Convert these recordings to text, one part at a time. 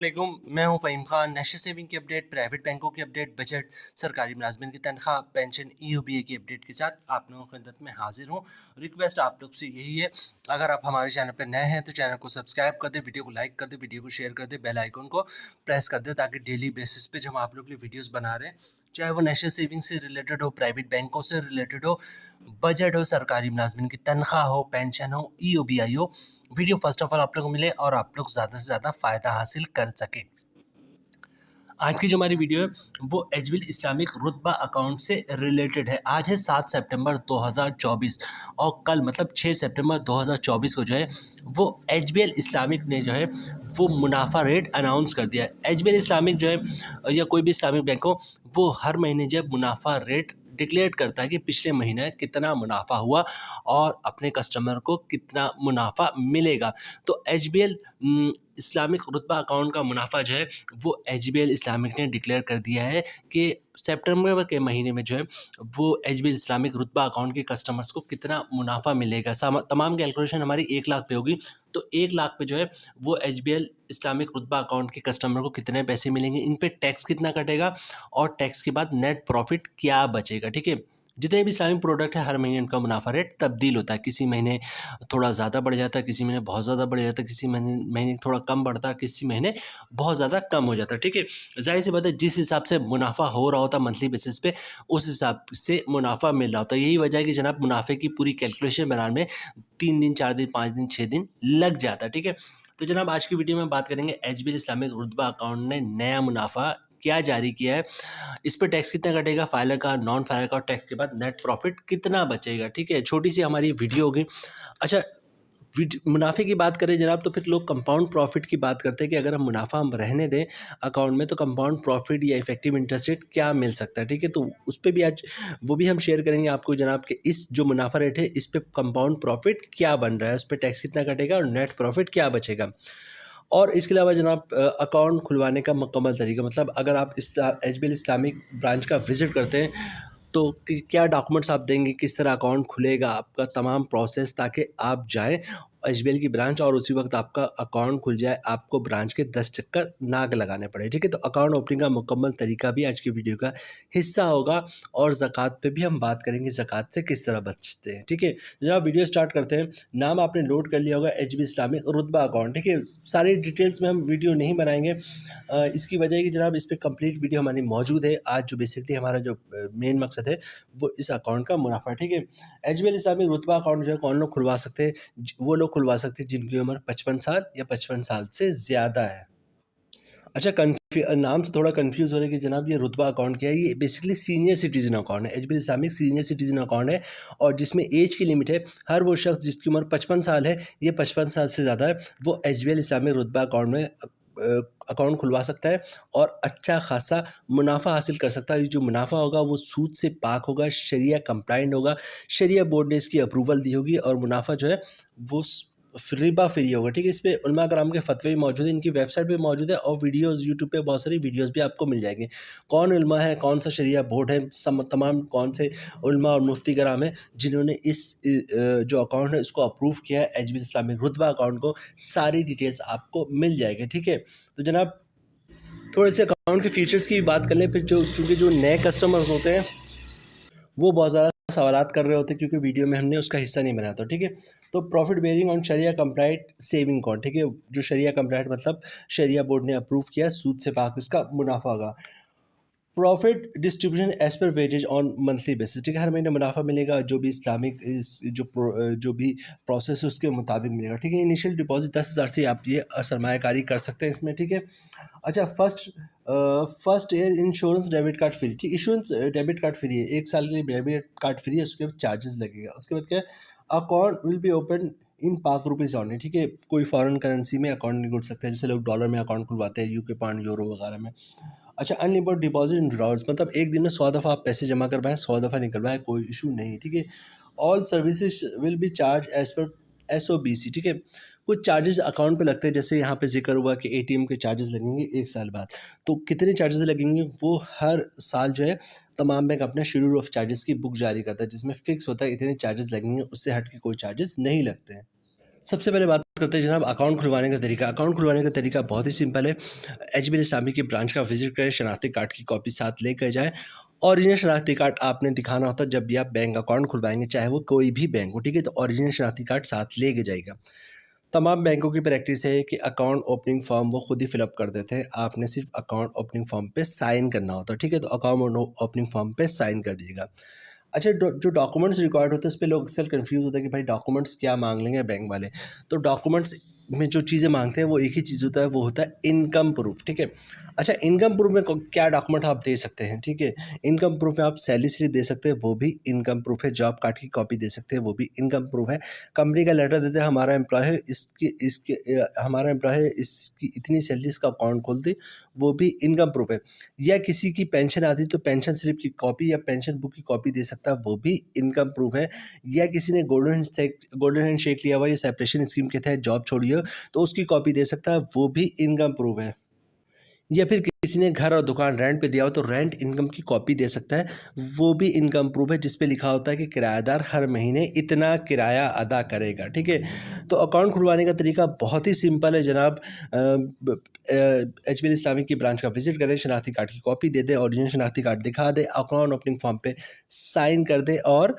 मैं हूं Faheem Khan. National saving की अपडेट, प्राइवेट बैंकों की अपडेट, बजट, सरकारी मुलाजमिन की तनख्वाह, पेंशन, ईओबीए की अपडेट के साथ आप लोगों की खिदमत में हाजिर हूं। रिक्वेस्ट आप लोग से यही है, अगर आप हमारे चैनल पर नए हैं तो चैनल को सब्सक्राइब कर दें, वीडियो को लाइक कर दें, वीडियो को शेयर कर दें, बेल आइकन को प्रेस कर दें ताकि डेली बेसिस पे जब हम आप लोग के लिए वीडियोज़ बना रहे हैं, चाहे वो नेशनल सेविंग से रिलेटेड हो, प्राइवेट बैंकों से रिलेटेड हो, बजट हो, सरकारी मुलाजमिन की तनख्वाह हो, पेंशन हो, ईओबीआई हो, वीडियो फर्स्ट ऑफ ऑल आप लोग को मिले और आप लोग ज़्यादा से ज़्यादा फ़ायदा हासिल कर सकें। आज की जो हमारी वीडियो है वो एजविल इस्लामिक रुतबा अकाउंट से रिलेटेड है। आज है 7 सितंबर 2024 और कल मतलब 6 सितंबर 2024 को जो है वो एजबीएल इस्लामिक ने जो है वो मुनाफा रेट अनाउंस कर दिया है। एजबीएल इस्लामिक जो है या कोई भी इस्लामिक बैंक हो, वो हर महीने जो है मुनाफा रेट डिक्लेयर करता है कि पिछले महीने कितना मुनाफा हुआ और अपने कस्टमर को कितना मुनाफा मिलेगा। तो एजबीएल इस्लामिक रुतबा अकाउंट का मुनाफा जो है वो एजबीएल इस्लामिक ने डिक्लेयर कर दिया है कि सितंबर के महीने में जो है वो एजबीएल इस्लामिक रुतबा अकाउंट के कस्टमर्स को कितना मुनाफा मिलेगा। तमाम कैलकुलेशन हमारी 1 लाख पे होगी, तो 1 लाख पे जो है वो एजबीएल इस्लामिक रुतबा अकाउंट के कस्टमर को कितने पैसे मिलेंगे, इन पे टैक्स कितना कटेगा और टैक्स के बाद नेट प्रॉफिट क्या बचेगा। ठीक है, जितने भी इस्लामिक प्रोडक्ट है हर महीने उनका मुनाफा रेट तब्दील होता है। किसी महीने थोड़ा ज़्यादा बढ़ जाता है, किसी महीने बहुत ज़्यादा बढ़ जाता है, किसी महीने महीने थोड़ा कम बढ़ता है, किसी महीने बहुत ज़्यादा कम हो जाता है। ठीक है, ज़ाहिर सी बात है जिस हिसाब से मुनाफा हो रहा होता है मंथली बेसिस पे, उस हिसाब से मुनाफा मिल रहा होता है। यही वजह है कि जनाब मुनाफे की पूरी कैलकुलेशन बनाने में 3 दिन, 4 दिन, 5 दिन, 6 दिन लग जाता है। ठीक है, तो जनाब आज की वीडियो में बात करेंगे एजबीएल इस्लामिक रुतबा अकाउंट ने नया मुनाफा क्या जारी किया है, इस पे टैक्स कितना कटेगा, फाइलर का, नॉन फाइलर का, और टैक्स के बाद नेट प्रॉफिट कितना बचेगा। ठीक है, छोटी सी हमारी वीडियो होगी। अच्छा, मुनाफे की बात करें जनाब तो फिर लोग कंपाउंड प्रॉफिट की बात करते हैं कि अगर हम मुनाफा हम रहने दें अकाउंट में तो कंपाउंड प्रॉफिट या इफेक्टिव इंटरेस्ट रेट क्या मिल सकता है। ठीक है, तो उस पर भी आज वो भी हम शेयर करेंगे आपको जनाब कि इस जो मुनाफा रेट है इस पे कंपाउंड प्रॉफिट क्या बन रहा है, उस पर टैक्स कितना कटेगा और नेट प्रॉफिट क्या बचेगा। और इसके अलावा जनाब अकाउंट खुलवाने का मुकम्मल तरीका, मतलब अगर आप एजबीएल इस्लामिक ब्रांच का विज़िट करते हैं तो क्या डॉक्यूमेंट्स आप देंगे, किस तरह अकाउंट खुलेगा, आपका तमाम प्रोसेस, ताकि आप जाएं एजबीएल की ब्रांच और उसी वक्त आपका अकाउंट खुल जाए, आपको ब्रांच के 10 चक्कर ना लगाने पड़े। ठीक है, तो अकाउंट ओपनिंग का मुकम्मल तरीका भी आज की वीडियो का हिस्सा होगा और ज़कात पे भी हम बात करेंगे, ज़कात से किस तरह बचते हैं। ठीक है, जनाब वीडियो स्टार्ट करते हैं। नाम आपने नोट कर लिया होगा एजबीएल इस्लामिक रुतबा अकाउंट। ठीक है, सारी डिटेल्स में हम वीडियो नहीं बनाएंगे, इसकी वजह है कि जनाब इस पर कंप्लीट वीडियो हमारी मौजूद है। आज जो बेसिकली हमारा जो मेन मकसद है वो इस अकाउंट का मुनाफा। ठीक है, एजबीएल इस्लामिक रुतबा अकाउंट जो है कौन लोग खुलवा सकते हैं, वो लोग खुलवा सकते हैं जिनकी उम्र 55 साल या 55 साल से ज़्यादा है। अच्छा, नाम से थोड़ा कंफ्यूज हो रहा है कि जनाब ये रुतबा अकाउंट क्या है। ये बेसिकली सीनियर सिटीजन अकाउंट है, एजबीएल इस्लामिक सीनियर सिटीजन अकाउंट है और जिसमें एज की लिमिट है, हर वो शख्स जिसकी उम्र 55 साल है, ये 55 साल से ज़्यादा है, वो एजबीएल इस्लामिक रुतबा अकाउंट में अकाउंट खुलवा सकता है और अच्छा खासा मुनाफा हासिल कर सकता है। ये जो मुनाफा होगा वो सूद से पाक होगा, शरिया कंप्लाइंट होगा, शरिया बोर्ड ने इसकी अप्रूवल दी होगी और मुनाफा जो है वो रिबा फ्री होगा। ठीक है, इस पे उलमा कराम के फतवे भी मौजूद हैं, इनकी वेबसाइट पे मौजूद है और वीडियोस यूट्यूब पे बहुत सारी वीडियोस भी आपको मिल जाएंगे। कौन उलमा है, कौन सा शरिया बोर्ड है, तमाम कौन से उलमा और मुफ्ती कराम हैं जिन्होंने इस जो अकाउंट है इसको अप्रूव किया है एजबीएल इस्लामिक रुतबा अकाउंट को, सारी डिटेल्स आपको मिल जाएगी। ठीक है, तो जनाब थोड़े से अकाउंट के फीचर्स की भी बात कर लें। फिर जो चूँकि जो नए कस्टमर्स होते हैं वो बहुत ज़्यादा सवालात कर रहे होते हैं क्योंकि वीडियो में हमने उसका हिस्सा नहीं बनाया था। ठीक है, तो profit bearing on sharia compliant saving account. ठीक है, जो शरिया कंप्लाइंट मतलब शरिया बोर्ड ने अप्रूव किया, सूद से पाक इसका मुनाफा होगा। Profit distribution as per wages on monthly basis. ठीक है, हर महीने मुनाफा मिलेगा, जो भी इस्लामिक जो भी प्रोसेस है उसके मुताबिक मिलेगा। ठीक है, इनिशियल डिपॉजिट 10,000 से आप ये सरमायाकारी कर सकते हैं इसमें। ठीक है, अच्छा, first year insurance debit card free. ठीक, इंश्योरेंस डेबिट कार्ड फ्री है, 1 साल के लिए डेबिट कार्ड फ्री है, उसके बाद चार्जेस लगेगा। उसके बाद क्या है, account will be open in पाक रुपीज़ ऑनली। ठीक है, कोई फॉरेन करेंसी में अकाउंट नहीं खुल सकता है, जैसे लोग डॉलर में अकाउंट खुलवाते हैं, यूके पाउंड, यूरो वगैरह में। अच्छा, अनलिमिटेड डिपॉजिट इन विड्रॉल्स, मतलब एक दिन में 100 दफ़ा आप पैसे जमा करवाएं, 100 दफ़ा निकलवाएं, कोई इशू नहीं। ठीक है, all services will be charge as per SOBC. ठीक है, कुछ चार्जेस अकाउंट पे लगते हैं, जैसे यहाँ पे जिक्र हुआ कि एटीएम के चार्जेस लगेंगे 1 साल बाद, तो कितने चार्जेस लगेंगे वो हर साल जो है तमाम बैंक अपने शेड्यूल ऑफ चार्जेस की बुक जारी करता है जिसमें फिक्स होता है इतने चार्जेस लगेंगे, उससे हट के कोई चार्जेस नहीं लगते हैं। सबसे पहले बात करते हैं जनाब अकाउंट खुलवाने का तरीका। अकाउंट खुलवाने का तरीका बहुत ही सिंपल है। एचबीएल इस्लामी की ब्रांच का विजिट करें, शनाख्ती कार्ड की कॉपी साथ लेकर जाएँ। ओरिजिनल शनाख्ती कार्ड आपने दिखाना होता है जब भी आप बैंक अकाउंट खुलवाएंगे, चाहे वो कोई भी बैंक हो, ठीक है। तो ओरिजिनल शनाख्ती कार्ड साथ लेके जाइएगा। तमाम बैंकों की प्रैक्टिस है कि अकाउंट ओपनिंग फॉर्म वो खुद ही फिलअप कर देते हैं, आपने सिर्फ अकाउंट ओपनिंग फॉर्म पे साइन करना होता है, ठीक है। तो अकाउंट ओपनिंग फॉर्म पे साइन कर दीजिएगा। अच्छा, जो डॉक्यूमेंट्स रिक्वायर्ड होते हैं उस पे लोग अक्सर कंफ्यूज होते हैं कि भाई डॉक्यूमेंट्स क्या मांग लेंगे बैंक वाले। तो डॉक्यूमेंट्स में जो चीज़ें मांगते हैं वो एक ही चीज़ होता है, वो होता है इनकम प्रूफ, ठीक है। अच्छा, इनकम प्रूफ में क्या डॉक्यूमेंट आप दे सकते हैं, ठीक है। इनकम प्रूफ में आप सैलरी स्लिप दे सकते हैं, वो भी इनकम प्रूफ है। जॉब कार्ड की कॉपी दे सकते हैं, वो भी इनकम प्रूफ है। कंपनी का लेटर देते हैं, हमारा एम्प्लॉय है, हमारा एम्प्लॉय है, इसकी इतनी सैलरी, इसका अकाउंट खोल दे, वो भी इनकम प्रूफ है। या किसी की पेंशन आती तो पेंशन स्लिप की कॉपी या पेंशन बुक की कॉपी दे सकता है, वो भी इनकम प्रूफ है। या किसी ने गोल्डन हैंड शेक लिया हुआ या सेपरेशन स्कीम के तहत जॉब छोड़ी हो तो उसकी कॉपी दे सकता है, वो भी इनकम प्रूफ है। या फिर किसी ने घर और दुकान रेंट पे दिया हो तो रेंट इनकम की कॉपी दे सकता है, वो भी इनकम प्रूफ है, जिस पे लिखा होता है कि किराएदार हर महीने इतना किराया अदा करेगा, ठीक है। तो अकाउंट खुलवाने का तरीका बहुत ही सिंपल है जनाब। एचबीएल इस्लामिक की ब्रांच का विजिट करें, शनाख्ती कार्ड की कॉपी दे दे, ओरिजिनल शनाख्ती कार्ड दिखा दे, अकाउंट ओपनिंग फॉर्म पे साइन कर दे और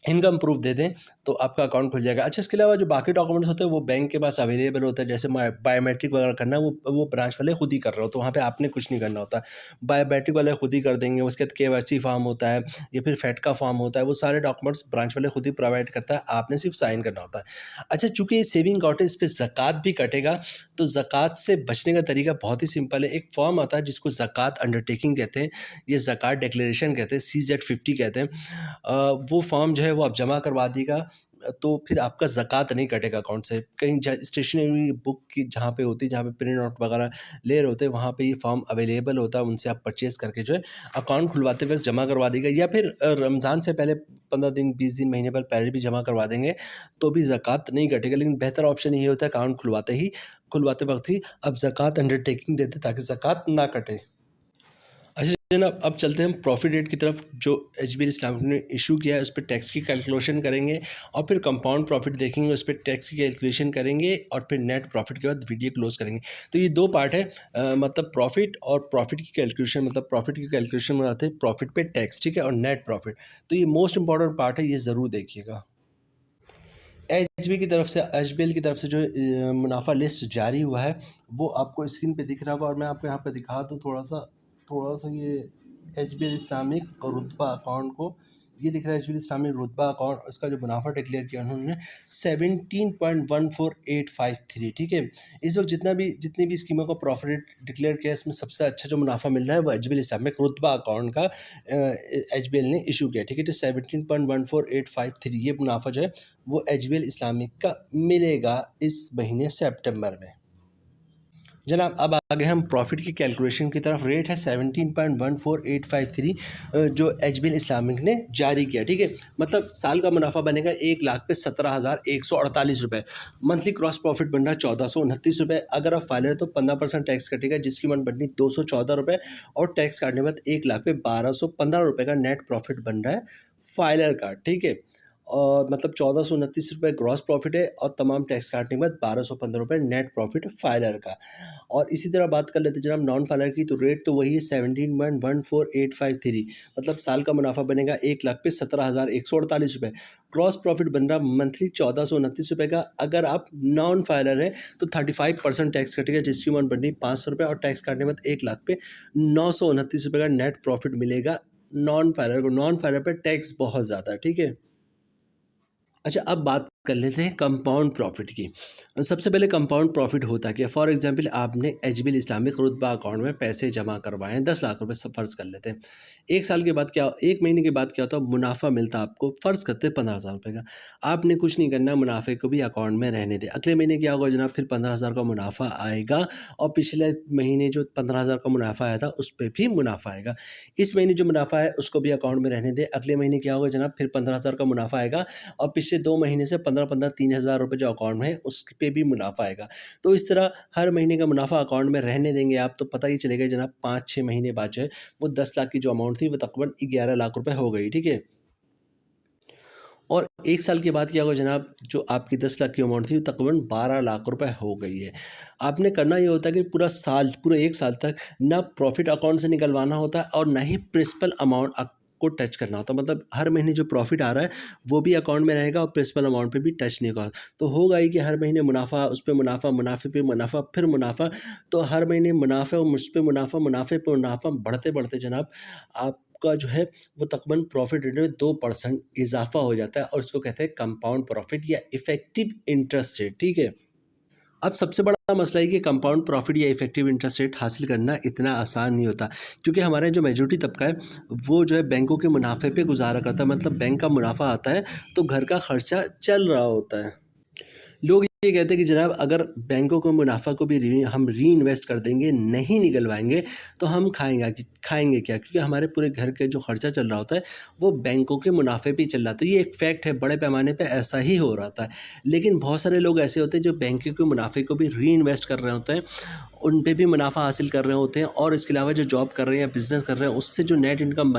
इनकम प्रूफ दे दें, तो आपका अकाउंट खुल जाएगा। अच्छा, इसके अलावा जो बाकी डॉक्यूमेंट्स होते हैं वो बैंक के पास अवेलेबल होता है। जैसे बायोमेट्रिक वगैरह करना है, वो ब्रांच वाले खुद ही कर रहे हो, तो वहाँ पे आपने कुछ नहीं करना होता। बायोमेट्रिक वाले खुद ही कर देंगे। उसके बाद केवाईसी फॉर्म होता है या फिर फैट का फॉर्म होता है, वो सारे डॉक्यूमेंट्स ब्रांच वाले खुद ही प्रोवाइड करता है, आपने सिर्फ साइन करना होता है। अच्छा, चूँकि ये सेविंग अकाउंट है, इस पर ज़कात भी कटेगा, तो ज़कात से बचने का तरीका बहुत ही सिंपल है। एक फॉर्म आता है जिसको ज़कात अंडरटेकिंग कहते हैं, ये ज़कात डिक्लेरेशन कहते हैं, CZ50 कहते हैं। वो फॉर्म जो है वो आप जमा करवा दीजिएगा, तो फिर आपका ज़कात नहीं कटेगा अकाउंट से। कहीं स्टेशनरी बुक की जहाँ पे होती है, जहाँ पे प्रिंट आउट वगैरह ले रहे होते हैं, वहाँ पे ये फॉर्म अवेलेबल होता है, उनसे आप परचेज़ करके जो है अकाउंट खुलवाते वक्त जमा करवा दीजिएगा। या फिर रमज़ान से पहले 15 दिन 20 दिन महीने भर पहले भी जमा करवा देंगे तो भी ज़कात नहीं कटेगा। लेकिन बेहतर ऑप्शन ये होता है अकाउंट खुलवाते वक्त ही आप ज़कात अंडरटेकिंग देते ताकि ज़कात ना कटे। अच्छा जनाब, अब चलते हैं हम प्रॉफिट रेट की तरफ। जो एचबीएल इस्लामिक ने इशू किया है उस पर टैक्स की कैलकुलेशन करेंगे और फिर कंपाउंड प्रॉफिट देखेंगे, उस पर टैक्स की कैलकुलेशन करेंगे और फिर नेट प्रॉफिट के बाद वीडियो क्लोज करेंगे। तो ये दो पार्ट है, मतलब प्रॉफिट और प्रॉफिट की कैलकुलेशन। मतलब प्रॉफिट की कैलकुलेशन में आते हैं प्रॉफिट पे टैक्स, ठीक है, और नेट प्रॉफिट। तो ये मोस्ट इंपॉर्टेंट पार्ट है, ये ज़रूर देखिएगा। एचबीएल की तरफ से जो मुनाफा लिस्ट जारी हुआ है वो आपको स्क्रीन पे दिख रहा होगा, और मैं आपको यहाँ पे दिखा दूँ थोड़ा सा ये एचबीएल इस्लामिक और रुतबा अकाउंट को। ये दिख रहा है एचबीएल इस्लामिक रुतबा अकाउंट, इसका जो मुनाफा डिक्लेयर किया उन्होंने 17.14853, ठीक है। इस वक्त जितनी भी स्कीमों का प्रॉफिट डिक्लेयर किया है उसमें सबसे अच्छा जो मुनाफा मिल रहा है वो एचबीएल इस्लामिक रुतबा अकाउंट का एचबीएल ने इशू किया, ठीक है। तो 17.14853 ये मुनाफा जो है वो एचबीएल इस्लामिक का मिलेगा इस महीने सितंबर में। जनाब, अब आगे हम प्रॉफिट की कैलकुलेशन की तरफ। रेट है 17.14853 जो एचबीएल इस्लामिक ने जारी किया, ठीक है। मतलब साल का मुनाफा बनेगा 1,00,000 पे 17,148 रुपये। मंथली क्रॉस प्रॉफिट बन रहा है 1,429 रुपये। अगर आप फाइलर तो 15% टैक्स कटेगा, जिसकी कीमत बननी 214 रुपये, और टैक्स काटने के बाद 1,00,000 पे 1,215 रुपये का नेट प्रॉफिट बन रहा है फाइलर का, ठीक है। और मतलब 1,429 रुपये ग्रॉस प्रॉफिट है और तमाम टैक्स काटने के बाद 1,215 रुपये नेट प्रॉफिट फाइलर का। और इसी तरह बात कर लेते हैं जनाब नॉन फाइलर की, तो रेट तो वही है 17.14853। मतलब साल का मुनाफा बनेगा 1,00,000 पे 17,148 रुपये। ग्रॉस प्रॉफिट बन रहा मंथली 1,429 रुपये का। अगर आप नॉन फाइलर हैं तो 35% टैक्स कटेगा, जिसकी अमाउंट बननी 500 रुपये, और टैक्स काटने के बाद 1,00,000 पे 929 रुपये का नेट प्रॉफिट मिलेगा नॉन फाइलर को। नॉन फाइलर पर टैक्स बहुत ज़्यादा है, ठीक है। अच्छा, अब बात कर लेते हैं कंपाउंड प्रॉफिट की। सबसे पहले कंपाउंड प्रॉफिट होता क्या? फॉर एग्जांपल आपने एचबीएल इस्लामिक रुतबा अकाउंट में पैसे जमा करवाए हैं 10 लाख रुपए, सब फ़र्ज़ कर लेते हैं। 1 महीने के बाद क्या होता है, मुनाफा मिलता है आपको, फ़र्ज़ करते हैं 15,000 रुपये का। आपने कुछ नहीं करना, मुनाफे को भी अकाउंट में रहने दें। अगले महीने क्या होगा जनाब, फिर 15,000 का मुनाफा आएगा, और पिछले महीने जो 15,000 का मुनाफा आया था उस पर भी मुनाफा आएगा। इस महीने जो मुनाफा है उसको भी अकाउंट में रहने दें। अगले महीने क्या होगा जनाब, फिर 15,000 का मुनाफा आएगा, और पिछले 2 महीने से 15-15 3,000 रुपये जो अकाउंट में है उस पे भी मुनाफा आएगा। तो इस तरह हर महीने का मुनाफा अकाउंट में रहने देंगे आप, तो पता ही चलेगा जनाब 5-6 महीने बाद जो है वो 10 लाख की जो अमाउंट थी वो तकरीबन 11 लाख रुपए हो गई, ठीक है। और 1 साल के बाद क्या होगा जनाब, जो आपकी 10 लाख की अमाउंट थी वो तकरीबन 12 लाख रुपए हो गई है। आपने करना ये होता है कि पूरा साल, पूरे 1 साल तक ना प्रॉफ़िट अकाउंट से निकलवाना होता है और ना ही प्रिंसिपल अमाउंट को टच करना होता है। मतलब हर महीने जो प्रॉफ़िट आ रहा है वो भी अकाउंट में रहेगा और प्रिंसिपल अमाउंट पे भी टच नहीं होगा। तो होगा ही कि हर महीने मुनाफ़ा, उस पे मुनाफ़ा, मुनाफ़े पे मुनाफ़ा, फिर मुनाफ़ा। तो हर महीने मुनाफ़ा और मुझ पे मुनाफ़ा, मुनाफ़े पे मुनाफ़ा बढ़ते-बढ़ते जनाब आपका जो है वो तकरीबन प्रॉफ़िट रेट में 2% इज़ाफ़ा हो जाता है और उसको कहते हैं कंपाउंड प्रॉफ़िट या इफ़ेक्टिव इंटरेस्ट रेट, ठीक है? अब सबसे बड़ा मसला है कि कंपाउंड प्रॉफ़िट या इफ़ेक्टिव इंटरेस्ट रेट हासिल करना इतना आसान नहीं होता, क्योंकि हमारा जो मेजॉरिटी तबका है वो जो है बैंकों के मुनाफ़े पे गुज़ारा करता है। मतलब बैंक का मुनाफ़ा आता है तो घर का खर्चा चल रहा होता है। लोग ये कहते हैं कि जनाब अगर बैंकों को मुनाफ़ा को भी हम रीइन्वेस्ट कर देंगे, नहीं निकलवाएँगे, तो हम खाएँगे क्या? क्योंकि हमारे पूरे घर के जो खर्चा चल रहा होता है, वो बैंकों के मुनाफ़े पे ही चल रहा है। तो ये एक फ़ैक्ट है, बड़े पैमाने पे ऐसा ही हो रहा था। लेकिन बहुत सारे लोग ऐसे होते हैं जो बैंकों के मुनाफ़े को भी रीइन्वेस्ट कर रहे होते हैं, उन पे भी मुनाफ़ा हासिल कर रहे होते हैं और इसके अलावा जो जॉब कर रहे हैं या बिज़नेस कर रहे हैं, उससे जो नेट इनकम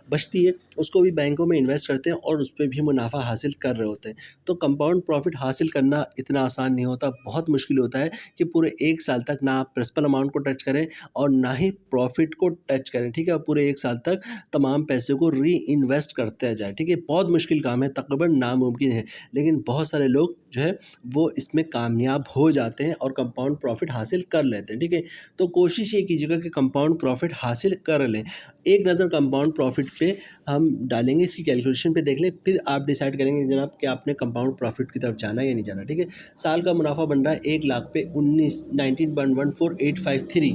बचती है, उसको भी बैंकों में इन्वेस्ट करते हैं और उस पे भी मुनाफ़ा हासिल कर रहे होते हैं। तो कंपाउंड प्रॉफ़िट हासिल करना इतना आसान नहीं होता, बहुत मुश्किल होता है कि पूरे 1 साल तक ना आप प्रिंसिपल अमाउंट को टच करें और ना ही प्रॉफ़िट को टच करें, ठीक है? और पूरे 1 साल तक तमाम पैसे को री-इन्वेस्ट करते जाएँ, ठीक है? बहुत मुश्किल काम है, तक़रीबन नामुमकिन है, लेकिन बहुत सारे लोग जो है वो इसमें कामयाब हो जाते हैं और कंपाउंड प्रॉफ़िट हासिल कर लेते हैं, ठीक है? तो कोशिश ये कीजिएगा कि कंपाउंड प्रॉफ़िट हासिल कर लें। एक नज़र कंपाउंड प्रॉफ़िट पे हम डालेंगे, इसकी कैलकुलेशन पे देख लें, फिर आप डिसाइड करेंगे जनाब कि आपने कंपाउंड प्रॉफ़िट की तरफ जाना है या नहीं जाना, ठीक है? साल का मुनाफ़ा बन रहा है 1 लाख पे 19.14853,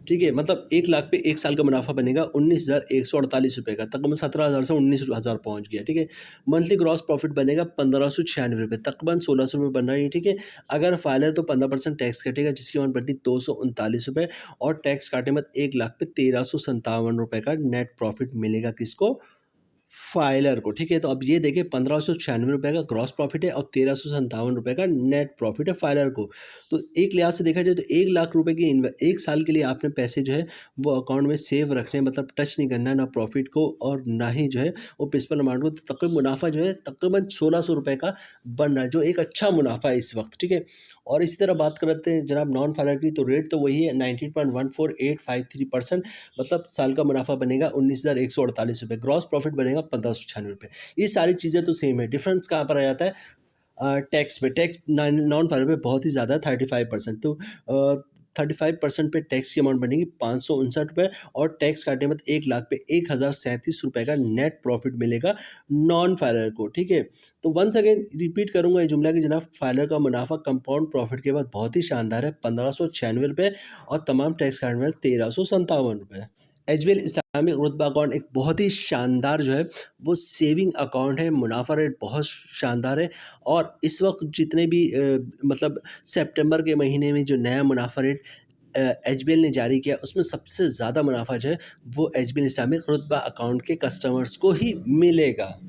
ठीक है? मतलब 1 लाख पे 1 साल का मुनाफ़ा बनेगा ₹19,148 का, तकरीबन 17,000 से 19,000 पहुँच गया, ठीक है? मंथली ग्रॉस प्रॉफ़िट बनेगा ₹1,596, तकरीबन ₹1,600 बन रहा है ये, ठीक है? अगर फाइनल तो 15% टैक्स कटेगा जिसकी अमाउंट बनती है ₹239 और टैक्स काटे मत 1 लाख पे ₹1,357 का नेट प्रॉफ़िट मिलेगा किसको? फाइलर को, ठीक है? तो अब ये देखिए ₹1,596 का ग्रॉस प्रॉफ़िट है और ₹1,357 का नेट प्रॉफ़िट है फाइलर को। तो एक लिहाज़ से देखा जाए तो 1 लाख रुपए की 1 साल के लिए आपने पैसे जो है वो अकाउंट में सेव रखने हैं, मतलब टच नहीं करना है ना प्रॉफ़िट को और ना ही जो है वो प्रिंसिपल अमाउंट को। तो तकरीबन मुनाफ़ा जो है तकरीबन ₹1,600 का बन रहा है, जो एक अच्छा मुनाफ़ा है इस वक़्त, ठीक है? और इसी तरह बात करते हैं जनाब नॉन फाइलर की, तो रेट तो वही है 19.14853%, मतलब साल का मुनाफ़ा बनेगा ₹19,148, ग्रॉस प्रॉफ़िट बनेगा ₹1,596। ये सारी चीज़ें तो सेम है, डिफ़रेंस कहाँ पर आ जाता है? टैक्स पे। टैक्स नॉन फाइलर पे बहुत ही ज़्यादा है, 35%। तो 35% पे टैक्स की अमाउंट बनेगी ₹559 और टैक्स काटे मत 1 लाख पे ₹1,037 का नेट प्रॉफ़िट मिलेगा नॉन फाइलर को, ठीक है? तो वंस अगेन रिपीट करूँगा ये जुमला कि जनाब फाइलर का मुनाफ़ा कंपाउंड प्रॉफ़िट के बाद बहुत ही शानदार है, ₹1,596 और तमाम टैक्स काटने में ₹1,357। एचबीएल इस्लामिक रुतबा अकाउंट एक बहुत ही शानदार जो है वो सेविंग अकाउंट है, मुनाफा रेट बहुत शानदार है और इस वक्त जितने भी मतलब सितंबर के महीने में जो नया मुनाफा रेट एचबीएल ने जारी किया उसमें सबसे ज़्यादा मुनाफा जो है वो एचबीएल इस्लामिक रुतबा अकाउंट के कस्टमर्स को ही मिलेगा।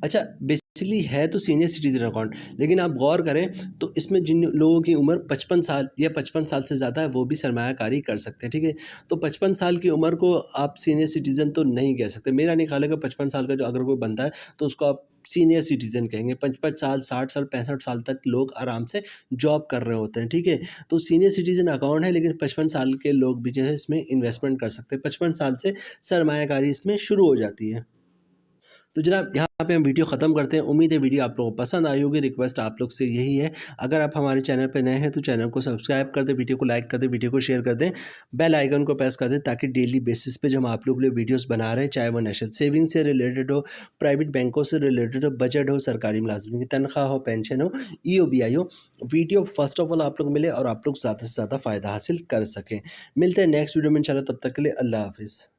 अच्छा, बेसिकली है तो सीनियर सिटीज़न अकाउंट, लेकिन आप गौर करें तो इसमें जिन लोगों की उम्र 55 साल या 55 साल से ज़्यादा है वो भी सरमायाकारी कर सकते हैं, ठीक है? तो 55 साल की उम्र को आप सीनियर सिटीज़न तो नहीं कह सकते। मेरा नहीं ख्याल है कि 55 साल का जो अगर कोई बंदा है तो उसको आप सीनियर सिटीज़न कहेंगे। 55 साल, 60 साल, 65 साल तक लोग आराम से जॉब कर रहे होते हैं, ठीक है? तो सीनियर सिटीज़न अकाउंट है, लेकिन 55 साल के लोग भी जो है इसमें इन्वेस्टमेंट कर सकते हैं। 55 साल से सरमायाकारी इसमें शुरू हो जाती है। तो जनाब यहाँ पे हम वीडियो ख़त्म करते हैं। उम्मीद है वीडियो आप लोगों को पसंद आई होगी। रिक्वेस्ट आप लोग से यही है, अगर आप हमारे चैनल पे नए हैं तो चैनल को सब्सक्राइब कर दें, वीडियो को लाइक कर दें, वीडियो को शेयर कर दें, बेल आइकन को प्रेस कर दें ताकि डेली बेसिस पे जो हम आप लोग के लिए वीडियोस बना रहे हैं, चाहे वो नेशनल सेविंग से रिलेटेड हो, प्राइवेट बैंकों से रिलेटेड हो, बजट हो, सरकारी मुलाजमिन की तनख्वाह हो, पेंशन हो, ईओबीआई हो, वीडियो फर्स्ट ऑफ ऑल आप लोग मिले और आप लोग ज़्यादा से ज़्यादा फ़ायदा हासिल कर सकें। मिलते हैं नेक्स्ट वीडियो में इंशाल्लाह, तब तक के लिए अल्लाह हाफ़िज़।